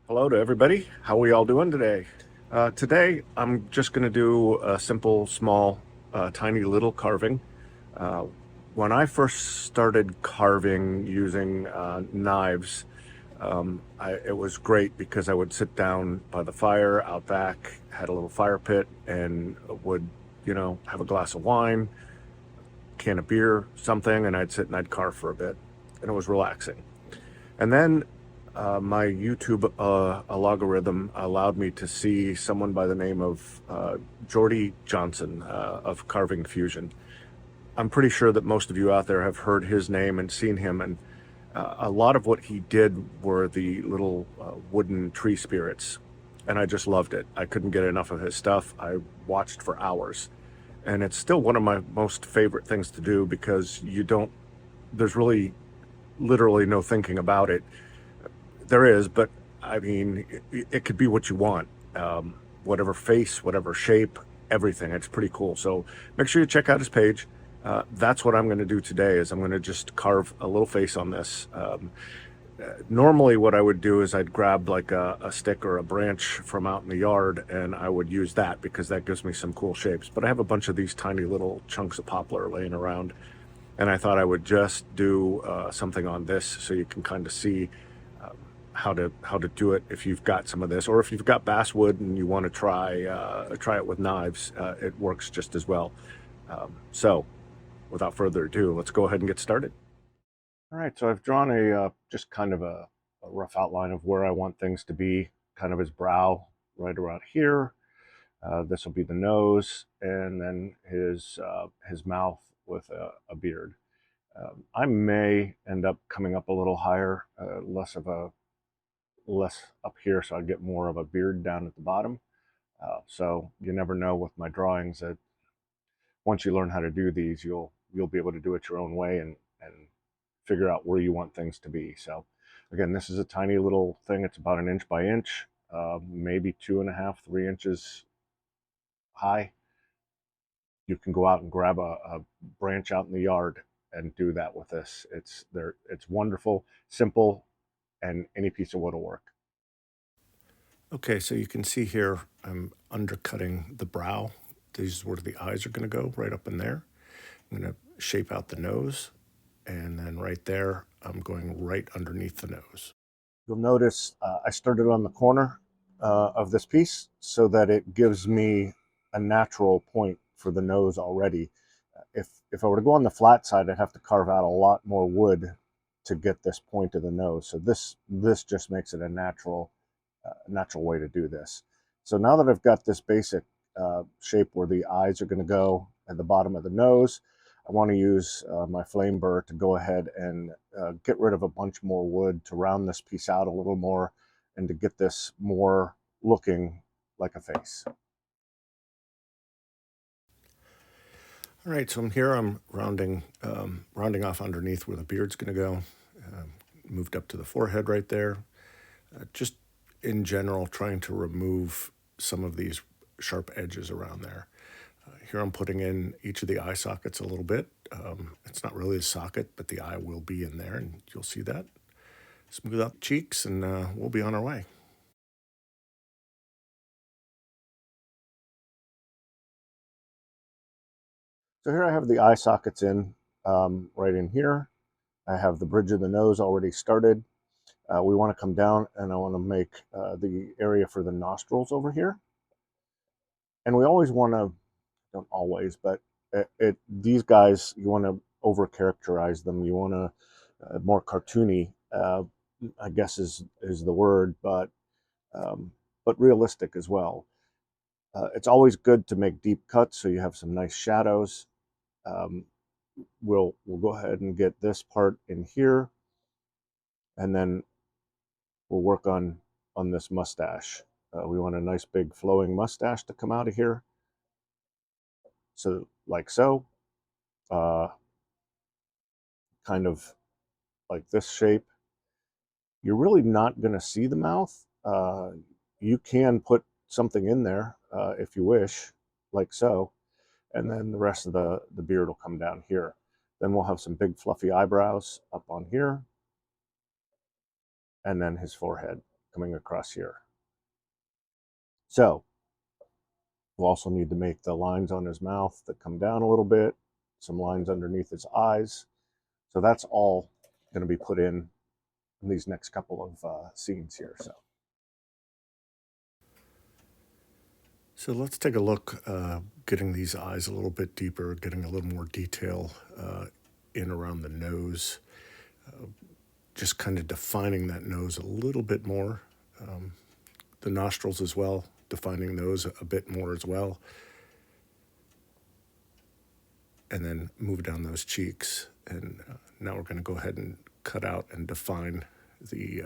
Hello to everybody. How we all doing today? Today, I'm just going to do a simple, small, tiny little carving. Uh, when I first started carving using knives, it was great because I would sit down by the fire out back, had a little fire pit, and would, have a glass of wine, can of beer, something, and I'd sit and I'd carve for a bit, and it was relaxing. And then my YouTube algorithm allowed me to see someone by the name of Jordy Johnson of Carving Fusion. I'm pretty sure that most of you out there have heard his name and seen him. And a lot of what he did were the little wooden tree spirits. And I just loved it. I couldn't get enough of his stuff. I watched for hours. And it's still one of my most favorite things to do because there's really literally no thinking about it. There is, but I mean, it could be what you want. Whatever face, whatever shape, everything. It's pretty cool. So make sure you check out his page. That's what I'm going to do today is I'm going to just carve a little face on this. Normally what I would do is I'd grab like a stick or a branch from out in the yard and I would use that because that gives me some cool shapes. But I have a bunch of these tiny little chunks of poplar laying around and I thought I would just do something on this so you can kind of see how to do it if you've got some of this, or if you've got basswood and you want to try it with knives, it works just as well. So, without further ado, let's go ahead and get started. All right, so I've drawn a just kind of a rough outline of where I want things to be, kind of his brow right around here. This will be the nose, and then his mouth with a beard. I may end up coming up a little higher, less up here, so I get more of a beard down at the bottom. So you never know with my drawings that once you learn how to do these, you'll be able to do it your own way and figure out where you want things to be. So again, this is a tiny little thing. It's about an inch by inch, maybe 2.5, 3 inches high. You can go out and grab a branch out in the yard and do that with this. It's wonderful, simple, and any piece of wood will work. Okay, so you can see here I'm undercutting the brow. These is where the eyes are going to go, right up in there. I'm going to shape out the nose, and then right there, I'm going right underneath the nose. You'll notice I started on the corner of this piece so that it gives me a natural point for the nose already. If I were to go on the flat side, I'd have to carve out a lot more wood to get this point of the nose. So this just makes it a natural way to do this. So now that I've got this basic shape where the eyes are going to go at the bottom of the nose, I want to use my flame burr to go ahead and get rid of a bunch more wood to round this piece out a little more and to get this more looking like a face. All right, so I'm rounding off underneath where the beard's going to go. Moved up to the forehead right there. Just in general, trying to remove some of these sharp edges around there. Here I'm putting in each of the eye sockets a little bit. It's not really a socket, but the eye will be in there, and you'll see that. Smooth out the cheeks, and we'll be on our way. So here I have the eye sockets in, right in here. I have the bridge of the nose already started. We want to come down, and I want to make the area for the nostrils over here. And we always want to, don't always, but these guys, you want to over characterize them. You want to more cartoony, I guess is the word, but realistic as well. It's always good to make deep cuts so you have some nice shadows. Um, we'll go ahead and get this part in here, and then we'll work on this mustache. We want a nice big flowing mustache to come out of here. So like so, uh, kind of like this shape. You're really not going to see the mouth. You can put something in there if you wish, like so, and then the rest of the beard will come down here. Then we'll have some big fluffy eyebrows up on here, and then his forehead coming across here. So we'll also need to make the lines on his mouth that come down a little bit, some lines underneath his eyes. So that's all going to be put in these next couple of scenes here. So let's take a look, getting these eyes a little bit deeper, getting a little more detail in around the nose, just kind of defining that nose a little bit more. The nostrils as well, defining those a bit more as well. And then move down those cheeks. And now we're going to go ahead and cut out and define the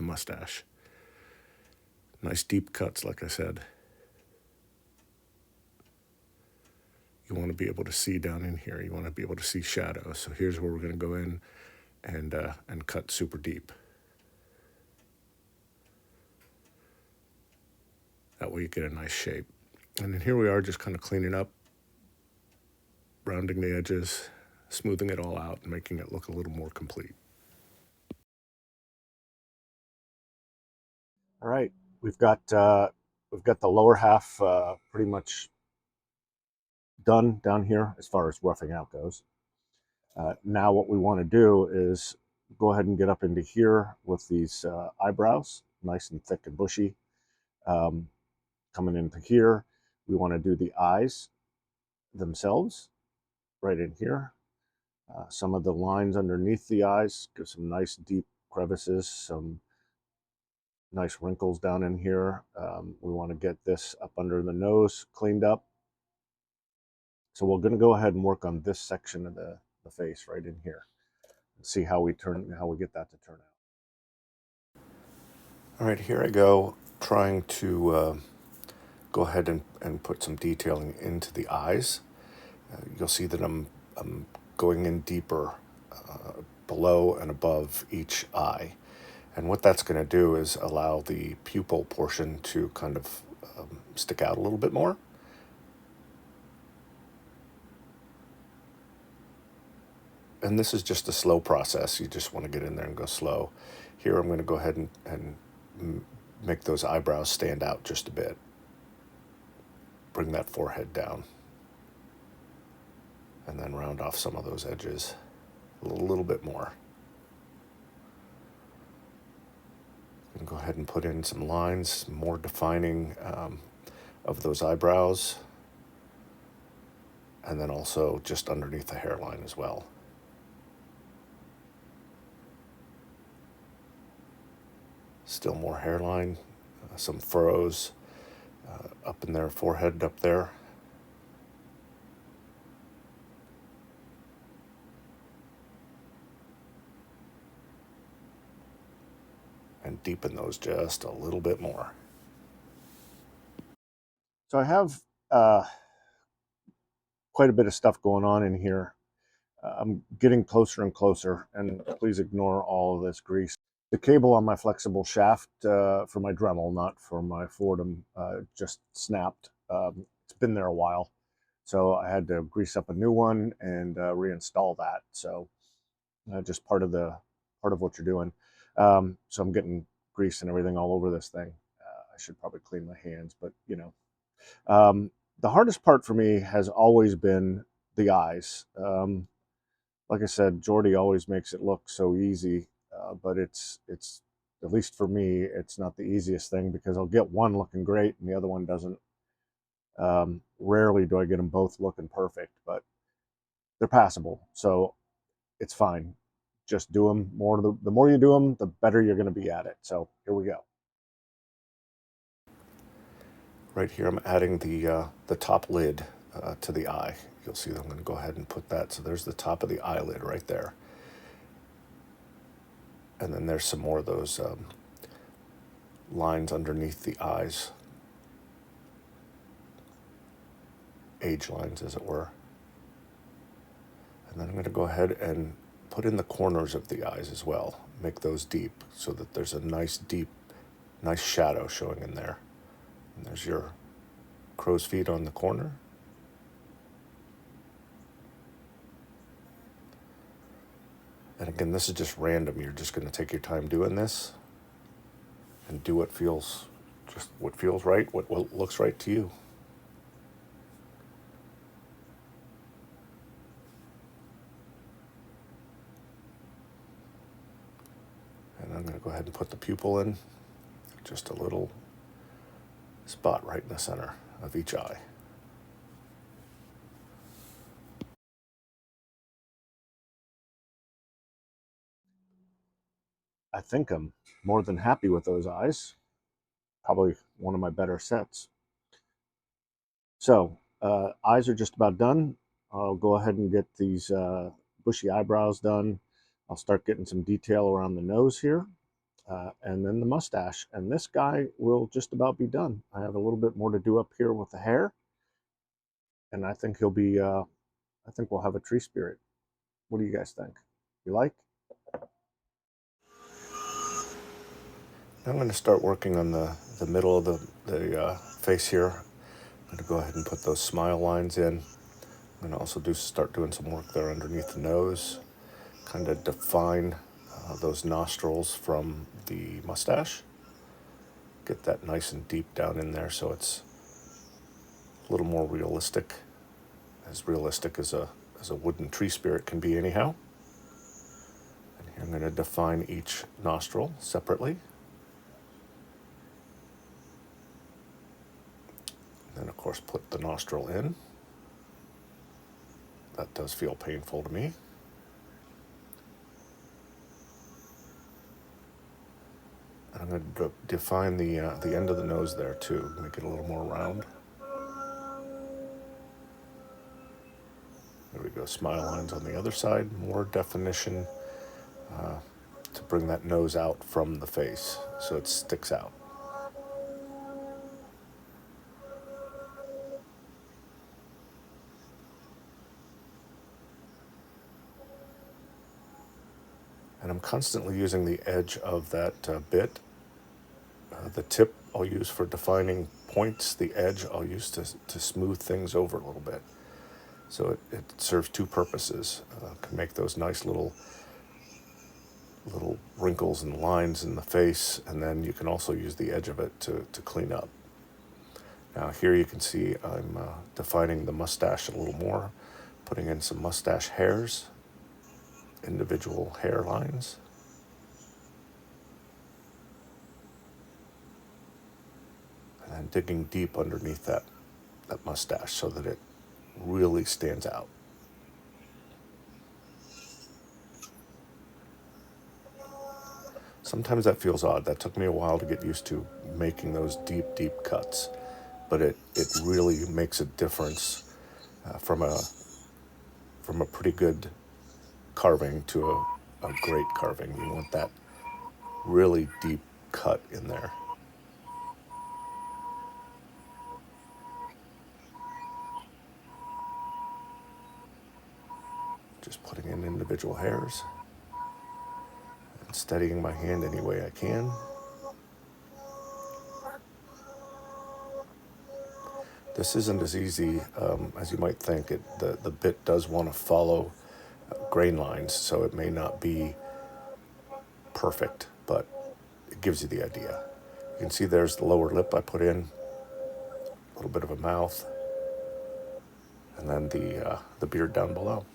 mustache. Nice deep cuts, like I said. You want to be able to see down in here. You want to be able to see shadows. So here's where we're going to go in and cut super deep. That way you get a nice shape. And then here we are just kind of cleaning up, rounding the edges, smoothing it all out, and making it look a little more complete. All right, we've got the lower half pretty much done down here as far as roughing out goes. Now what we want to do is go ahead and get up into here with these eyebrows, nice and thick and bushy. Coming into here, we want to do the eyes themselves right in here. Some of the lines underneath the eyes, give some nice deep crevices, some nice wrinkles down in here. We want to get this up under the nose cleaned up. So we're going to go ahead and work on this section of the face right in here and see how we get that to turn out. All right, here I go, trying to go ahead and put some detailing into the eyes. You'll see that I'm going in deeper below and above each eye. And what that's going to do is allow the pupil portion to kind of stick out a little bit more. And this is just a slow process. You just want to get in there and go slow. Here I'm going to go ahead and make those eyebrows stand out just a bit. Bring that forehead down. And then round off some of those edges a little bit more. And go ahead and put in some lines, more defining of those eyebrows. And then also just underneath the hairline as well. Still more hairline, some furrows up in their forehead up there. And deepen those just a little bit more. So I have quite a bit of stuff going on in here. I'm getting closer and closer, and please ignore all of this grease. The cable on my flexible shaft for my Dremel, not for my Fordham, just snapped. It's been there a while, so I had to grease up a new one and reinstall that. So just part of what you're doing. So I'm getting grease and everything all over this thing. I should probably clean my hands, but you know. The hardest part for me has always been the eyes. Like I said, Jordy always makes it look so easy, but it's at least for me, it's not the easiest thing because I'll get one looking great and the other one doesn't. Rarely do I get them both looking perfect, but they're passable, so it's fine. Just do them more. The more you do them, the better you're going to be at it. So here we go. Right here, I'm adding the top lid to the eye. You'll see that I'm going to go ahead and put that. So there's the top of the eyelid right there. And then there's some more of those lines underneath the eyes. Age lines, as it were. And then I'm going to go ahead and put in the corners of the eyes as well. Make those deep so that there's a nice shadow showing in there. And there's your crow's feet on the corner. And again, this is just random. You're just going to take your time doing this. and do what feels right, what looks right to you. And I'm going to go ahead and put the pupil in, just a little spot right in the center of each eye. I think I'm more than happy with those eyes. Probably one of my better sets. So, eyes are just about done. I'll go ahead and get these bushy eyebrows done. I'll start getting some detail around the nose here, and then the mustache. And this guy will just about be done. I have a little bit more to do up here with the hair, and I think he'll be, I think we'll have a tree spirit. What do you guys think? You like? I'm going to start working on the middle of the face here. I'm going to go ahead and put those smile lines in. I'm going to also start doing some work there underneath the nose, kind of define those nostrils from the mustache. Get that nice and deep down in there so it's a little more realistic as a wooden tree spirit can be anyhow. And here I'm going to define each nostril separately. And then of course put the nostril in. That does feel painful to me. And I'm going to define the end of the nose there too, make it a little more round. There we go, smile lines on the other side, more definition to bring that nose out from the face so it sticks out. And I'm constantly using the edge of that bit. The tip I'll use for defining points, the edge I'll use to smooth things over a little bit. So it serves two purposes. Can make those nice little wrinkles and lines in the face, and then you can also use the edge of it to clean up. Now here you can see I'm defining the mustache a little more, putting in some mustache hairs, individual hair lines. And then digging deep underneath that mustache so that it really stands out. Sometimes that feels odd. That took me a while to get used to, making those deep, deep cuts. But it really makes a difference from a pretty good carving to a great carving. You want that really deep cut in there. Just putting in individual hairs and steadying my hand any way I can. This isn't as easy as you might think. The bit does want to follow grain lines, so it may not be perfect, but it gives you the idea. You can see there's the lower lip I put in, a little bit of a mouth, and then the beard down below.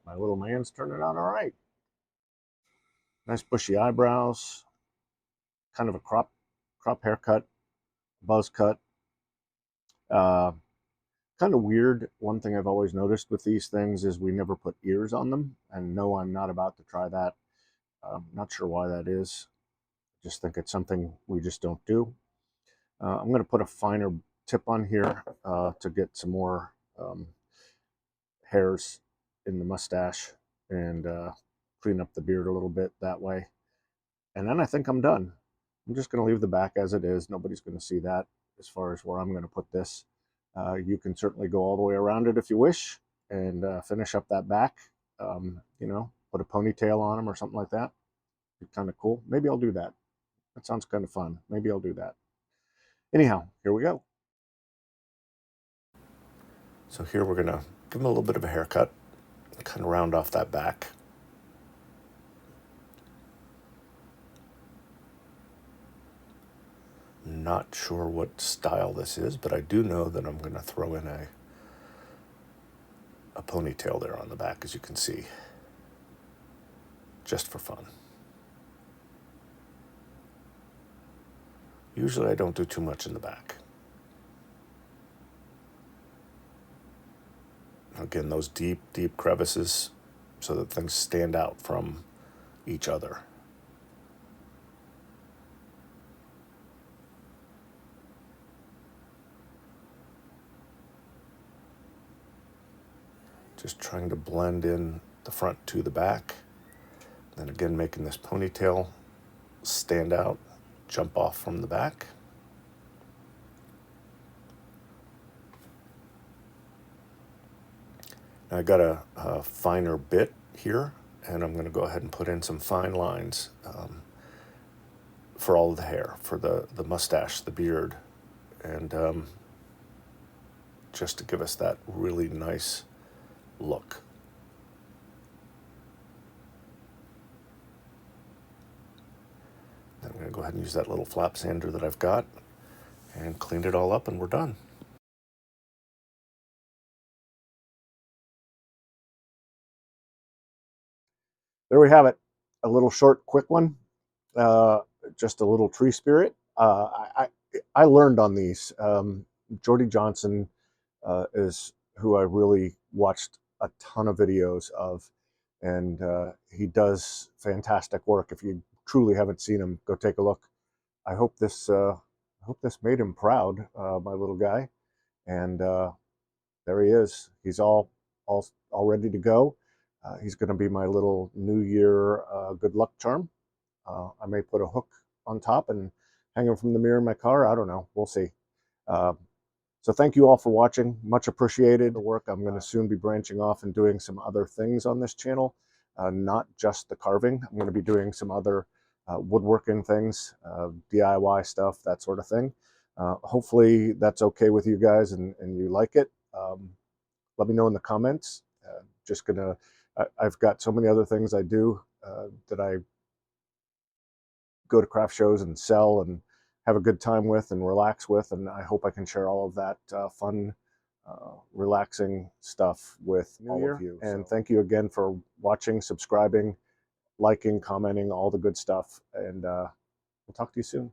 My little man's turning out all right. Nice bushy eyebrows, kind of a crop haircut, buzz cut. Kind of weird. One thing I've always noticed with these things is we never put ears on them, and no, I'm not about to try that. Not sure why that is. Just think it's something we just don't do. I'm going to put a finer tip on here to get some more hairs in the mustache and clean up the beard a little bit that way. And then I think I'm done. I'm just going to leave the back as it is. Nobody's going to see that as far as where I'm going to put this. You can certainly go all the way around it if you wish and finish up that back. Put a ponytail on them or something like that. Be kind of cool. Maybe I'll do that. That sounds kind of fun. Maybe I'll do that. Anyhow, here we go. So here we're going to give him a little bit of a haircut, kind of round off that back. not sure what style this is, but I do know that I'm going to throw in a ponytail there on the back, as you can see, just for fun. Usually I don't do too much in the back. Again, those deep, deep crevices so that things stand out from each other. Just trying to blend in the front to the back. Then again, making this ponytail stand out, jump off from the back. Now I got a finer bit here, and I'm going to go ahead and put in some fine lines for all of the hair, for the mustache, the beard, and just to give us that really nice look. Then I'm going to go ahead and use that little flap sander that I've got and clean it all up, and we're done. There we have it. A little short, quick one. Just a little tree spirit. I learned on these. Jordy Johnson is who I really watched a ton of videos of, and he does fantastic work. If you truly haven't seen him, go take a look. I hope this made him proud, my little guy. And there he is. He's all ready to go. He's going to be my little New Year good luck charm. I may put a hook on top and hang him from the mirror in my car. I don't know. We'll see. So thank you all for watching. Much appreciated. The work. I'm going to soon be branching off and doing some other things on this channel, not just the carving. I'm going to be doing some other woodworking things, DIY stuff, that sort of thing. Hopefully that's okay with you guys and you like it. Let me know in the comments. I've got so many other things I do that I go to craft shows and sell and have a good time with and relax with, and I hope I can share all of that fun, relaxing stuff with all of you. And thank you again for watching, subscribing, liking, commenting, all the good stuff, and we'll talk to you soon.